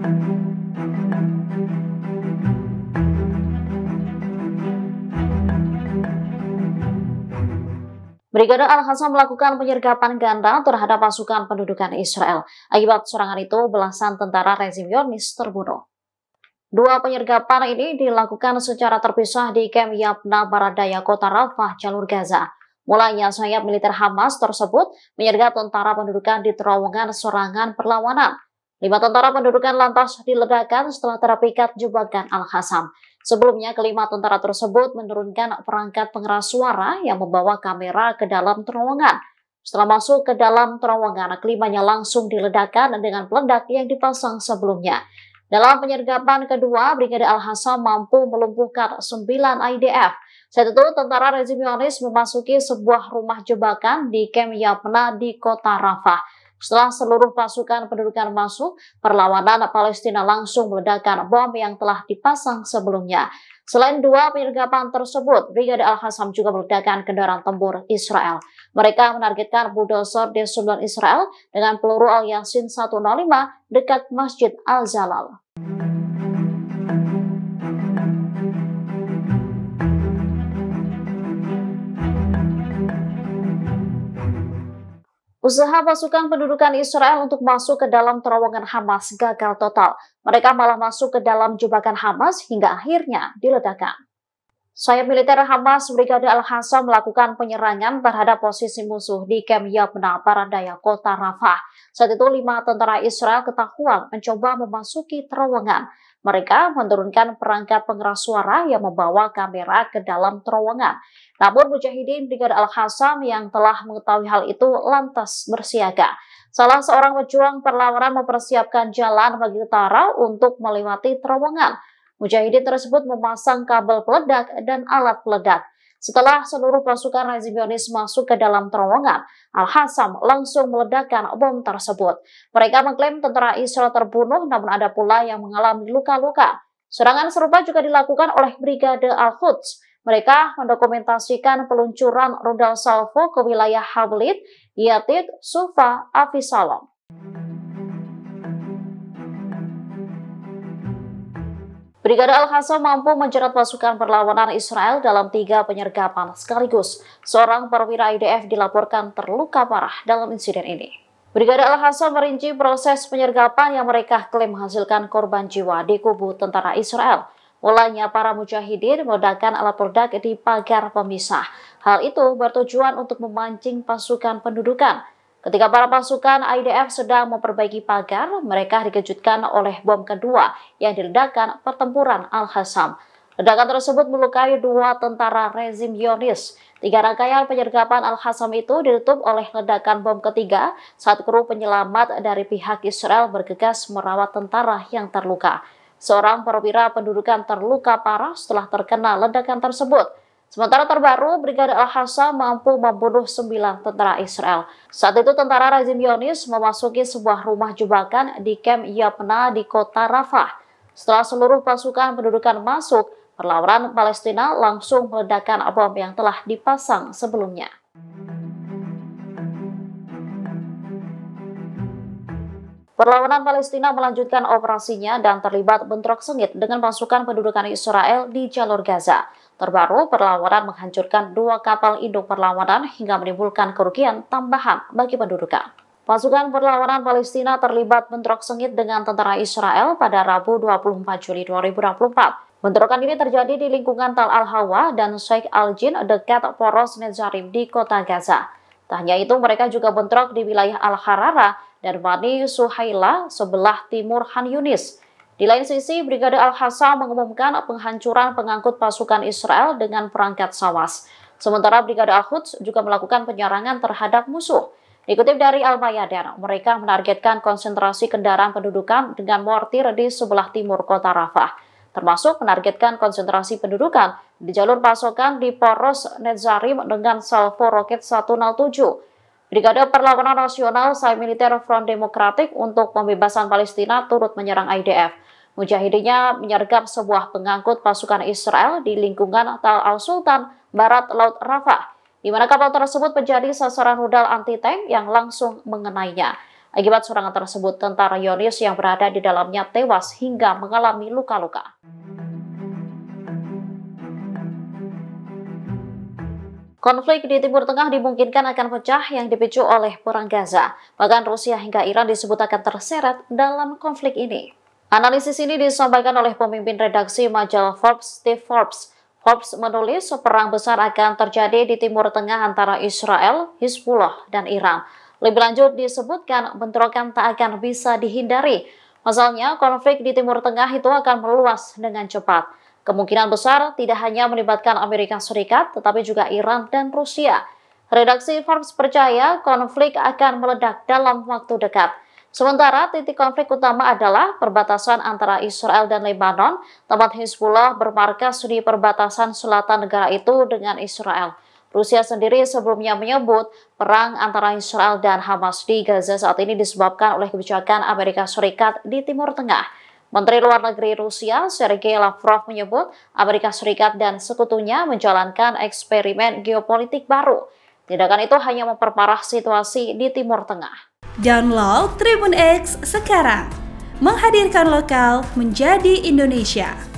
Brigade Al-Qassam melakukan penyergapan ganda terhadap pasukan pendudukan Israel. Akibat serangan itu, belasan tentara rezim Zionis terbunuh. Dua penyergapan ini dilakukan secara terpisah di kamp Yabna Barat Daya Kota Rafah, jalur Gaza. Mulanya sayap militer Hamas tersebut menyergap tentara pendudukan di terowongan serangan perlawanan. 5 tentara pendudukan lantas diledakkan setelah terpikat jebakan Al-Qassam. Sebelumnya, kelima tentara tersebut menurunkan perangkat pengeras suara yang membawa kamera ke dalam terowongan. Setelah masuk ke dalam terowongan, kelimanya langsung diledakkan dengan peledak yang dipasang sebelumnya. Dalam penyergapan kedua, Brigade Al-Qassam mampu melumpuhkan 9 IDF. Saat itu, tentara rezim Zionis memasuki sebuah rumah jebakan di kamp Yabna di kota Rafah. Setelah seluruh pasukan pendudukan masuk, perlawanan Palestina langsung meledakkan bom yang telah dipasang sebelumnya. Selain dua penyergapan tersebut, Brigade Al-Qassam juga meledakkan kendaraan tempur Israel. Mereka menargetkan bulldozer D9 Israel dengan peluru Al-Yasin 105 dekat Masjid Al-Zalal. Usaha pasukan pendudukan Israel untuk masuk ke dalam terowongan Hamas gagal total. Mereka malah masuk ke dalam jebakan Hamas hingga akhirnya diledakkan. Sayap militer Hamas Brigade Al-Qassam melakukan penyerangan terhadap posisi musuh di kamp Yabna Barat Daya Kota Rafah. Saat itu 5 tentara Israel ketahuan mencoba memasuki terowongan. Mereka menurunkan perangkat pengeras suara yang membawa kamera ke dalam terowongan. Namun Mujahidin Brigade Al-Qassam yang telah mengetahui hal itu lantas bersiaga. Salah seorang pejuang perlawanan mempersiapkan jalan bagi tentara untuk melewati terowongan. Mujahidin tersebut memasang kabel peledak dan alat peledak. Setelah seluruh pasukan rezim Zionis masuk ke dalam terowongan, Al-Qassam langsung meledakkan bom tersebut. Mereka mengklaim tentara Israel terbunuh, namun ada pula yang mengalami luka-luka. Serangan serupa juga dilakukan oleh Brigade Al-Quds. Mereka mendokumentasikan peluncuran rudal salvo ke wilayah Hablit, Yatid, Sufa, Avisalom. Brigade Al-Qassam mampu menjerat pasukan perlawanan Israel dalam 3 penyergapan sekaligus. Seorang perwira IDF dilaporkan terluka parah dalam insiden ini. Brigade Al-Qassam merinci proses penyergapan yang mereka klaim menghasilkan korban jiwa di kubu tentara Israel. Mulanya para mujahidin meledakkan alat peledak di pagar pemisah. Hal itu bertujuan untuk memancing pasukan pendudukan. Ketika para pasukan IDF sedang memperbaiki pagar, mereka dikejutkan oleh bom kedua yang diledakkan pertempuran Al-Qassam. Ledakan tersebut melukai 2 tentara rezim Zionis. 3 rangkaian penyergapan Al-Qassam itu ditutup oleh ledakan bom ketiga saat kru penyelamat dari pihak Israel bergegas merawat tentara yang terluka. Seorang perwira pendudukan terluka parah setelah terkena ledakan tersebut. Sementara terbaru, Brigade Al-Qassam mampu membunuh 9 tentara Israel. Saat itu tentara rezim Zionis memasuki sebuah rumah jebakan di kamp Yabna di kota Rafah. Setelah seluruh pasukan pendudukan masuk, perlawanan Palestina langsung meledakkan bom yang telah dipasang sebelumnya. Perlawanan Palestina melanjutkan operasinya dan terlibat bentrok sengit dengan pasukan pendudukan Israel di jalur Gaza. Terbaru, perlawanan menghancurkan 2 kapal induk perlawanan hingga menimbulkan kerugian tambahan bagi pendudukan. Pasukan perlawanan Palestina terlibat bentrok sengit dengan tentara Israel pada Rabu 24 Juli 2024. Bentrokan ini terjadi di lingkungan Tal Al-Hawa dan Sheikh Al-Jin dekat Poros Netzarim di kota Gaza. Tak hanya itu, mereka juga bentrok di wilayah Al-Harara dan Bani Suhaila sebelah timur Khan Yunis. Di lain sisi, Brigade Al-Qassam mengumumkan penghancuran pengangkut pasukan Israel dengan perangkat SAWAS. Sementara Brigade Al-Quds juga melakukan penyerangan terhadap musuh. Dikutip dari Al-Mayadin, mereka menargetkan konsentrasi kendaraan pendudukan dengan mortir di sebelah timur kota Rafah, termasuk menargetkan konsentrasi pendudukan di jalur pasokan di Poros Netzarim dengan salvo roket 107. Brigade Perlawanan Nasional Sayap Militer Front Demokratik untuk Pembebasan Palestina turut menyerang IDF. Mujahidinnya menyergap sebuah pengangkut pasukan Israel di lingkungan Tal Al-Sultan, barat Laut Rafah, di mana kapal tersebut menjadi sasaran rudal anti-tank yang langsung mengenainya. Akibat serangan tersebut, tentara Zionis yang berada di dalamnya tewas hingga mengalami luka-luka. Konflik di Timur Tengah dimungkinkan akan pecah yang dipicu oleh perang Gaza. Bahkan Rusia hingga Iran disebut akan terseret dalam konflik ini. Analisis ini disampaikan oleh pemimpin redaksi majalah Forbes, Steve Forbes. Forbes menulis perang besar akan terjadi di Timur Tengah antara Israel, Hizbullah, dan Iran. Lebih lanjut disebutkan bentrokan tak akan bisa dihindari. Masalahnya konflik di Timur Tengah itu akan meluas dengan cepat. Kemungkinan besar tidak hanya melibatkan Amerika Serikat, tetapi juga Iran dan Rusia. Redaksi Forbes percaya konflik akan meledak dalam waktu dekat. Sementara titik konflik utama adalah perbatasan antara Israel dan Lebanon, tempat Hizbullah bermarkas di perbatasan selatan negara itu dengan Israel. Rusia sendiri sebelumnya menyebut perang antara Israel dan Hamas di Gaza saat ini disebabkan oleh kebijakan Amerika Serikat di Timur Tengah. Menteri Luar Negeri Rusia, Sergei Lavrov menyebut Amerika Serikat dan sekutunya menjalankan eksperimen geopolitik baru. Tindakan itu hanya memperparah situasi di Timur Tengah. Download Tribun X sekarang, menghadirkan lokal menjadi Indonesia.